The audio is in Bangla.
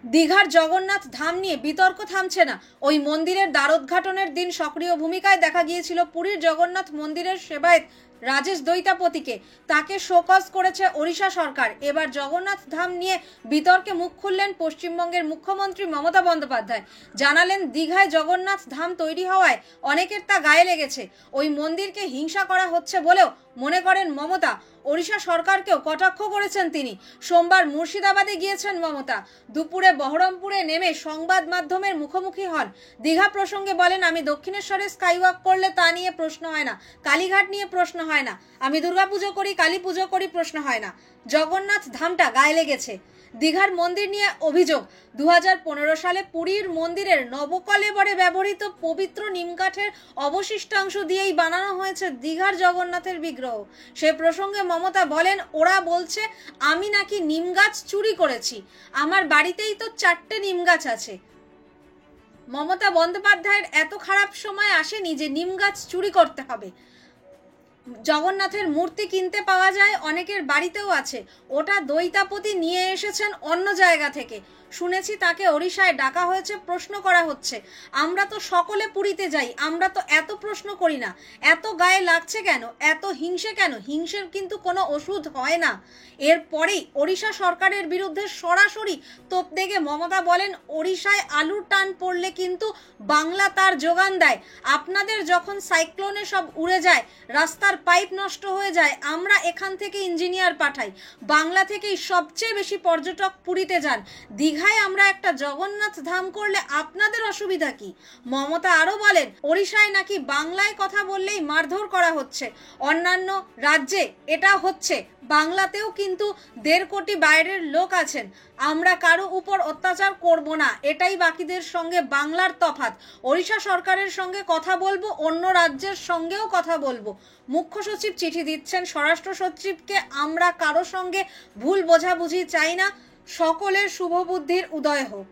দীঘার জগন্নাথ ধাম নিয়ে বিতর্ক থামছে না। ওই মন্দিরের দ্বারোদ্ঘাটনের দিন সক্রিয় ভূমিকায় দেখা গিয়েছিল পুরীর জগন্নাথ মন্দিরের সেবায়েত রাজেশ দৈতাপতিকে। তাকে শোকজ করেছে ওড়িশা সরকার। এবার জগন্নাথ ধাম নিয়ে বিতর্কে মুখ খুললেন পশ্চিমবঙ্গের মুখ্যমন্ত্রী মমতা বন্দ্যোপাধ্যায়। জানালেন, দীঘায় জগন্নাথ ধাম তৈরি হওয়ায় অনেকের তা গায়ে লেগেছে। ওই মন্দিরকে হিংসা করা হচ্ছে বলেও মনে করেন মমতা। ওড়িশা সরকারকেও কটাক্ষ করেছেন তিনি। সোমবার মুর্শিদাবাদে গিয়েছেন মমতা। দুপুরে বহরমপুরে নেমে সংবাদ মাধ্যমের মুখোমুখি হন। দীঘা প্রসঙ্গে বলেন, আমি দক্ষিণেশ্বরে স্কাইওয়াক করলে তা নিয়ে প্রশ্ন হয় না, কালীঘাট নিয়ে প্রশ্ন হয় না, আমি দুর্গাপুজো করি, কালী পুজো করি, প্রশ্ন হয় না। জগন্নাথ ধামটা গায়ে লেগেছে। দীঘার মন্দির নিয়ে অভিযোগ, 2015 সালে পুরীর মন্দিরের নবকলেবরে ব্যবহৃত পবিত্র নিমকাঠের অবশিষ্টাংশ দিয়েই বানানো হয়েছে দীঘার জগন্নাথের বিগ্রহ। সে প্রসঙ্গে মমতা বলেন, ওরা বলছে আমি নাকি নিম গাছ চুরি করেছি। আমার বাড়িতেই তো 4টে নিম গাছ আছে। মমতা বন্দ্যোপাধ্যায়ের এত খারাপ সময় আসেনি যে নিম গাছ চুরি করতে হবে। জগন্নাথের মূর্তি কিনতে পাওয়া যায়, অনেকের বাড়িতেও আছে। ওটা দৈতাপতি নিয়ে এসেছেন অন্য জায়গা থেকে। শুনেছি তাকে ওড়িশায় ডাকা হয়েছে, প্রশ্ন করা হচ্ছে। আমরা তো সকলে পুরীতে যাই, আমরা তো এত প্রশ্ন করি না। এত গায়ে লাগছে কেন? এত হিংসে কেন? হিংসের কিন্তু কোনো ওষুধ হয় না। এরপরেই ওড়িশা সরকারের বিরুদ্ধে সরাসরি তোপ দেগে মমতা বলেন, ওড়িশায় আলুর টান পড়লে কিন্তু বাংলা তার যোগান দেয়। আপনাদের যখন সাইক্লোনে সব উড়ে যায়, রাস্তার পাইপ নষ্ট হয়ে যায়, আমরা এখান থেকে ইঞ্জিনিয়ার পাঠাই। বাংলা থেকেই সবচেয়ে বেশি পর্যটক পুরীতে যান। দীঘায় আমরা একটা জগন্নাথ ধাম করলে আপনাদের অসুবিধা কি? মমতা আরো বলেন, ওড়িশায় নাকি বাংলায় কথা বললেই মারধর করা হচ্ছে। অন্যান্য রাজ্যে এটা হচ্ছে, বাংলাতেও কিন্তু 1.5 কোটি বাইরের লোক আছেন। আমরা কারো উপর অত্যাচার করব না, এটাই বাকিদের সঙ্গে বাংলার তফাৎ। ওড়িশা সরকারের সঙ্গে কথা বলবো, অন্য রাজ্যের সঙ্গেও কথা বলবো। মুখ্য সচিব চিঠি দিচ্ছেন স্বরাষ্ট্র সচিবকে, আমরা কারো সঙ্গে ভুল বোঝাবুঝি চাই না, সকলের শুভবুদ্ধির উদয় হোক।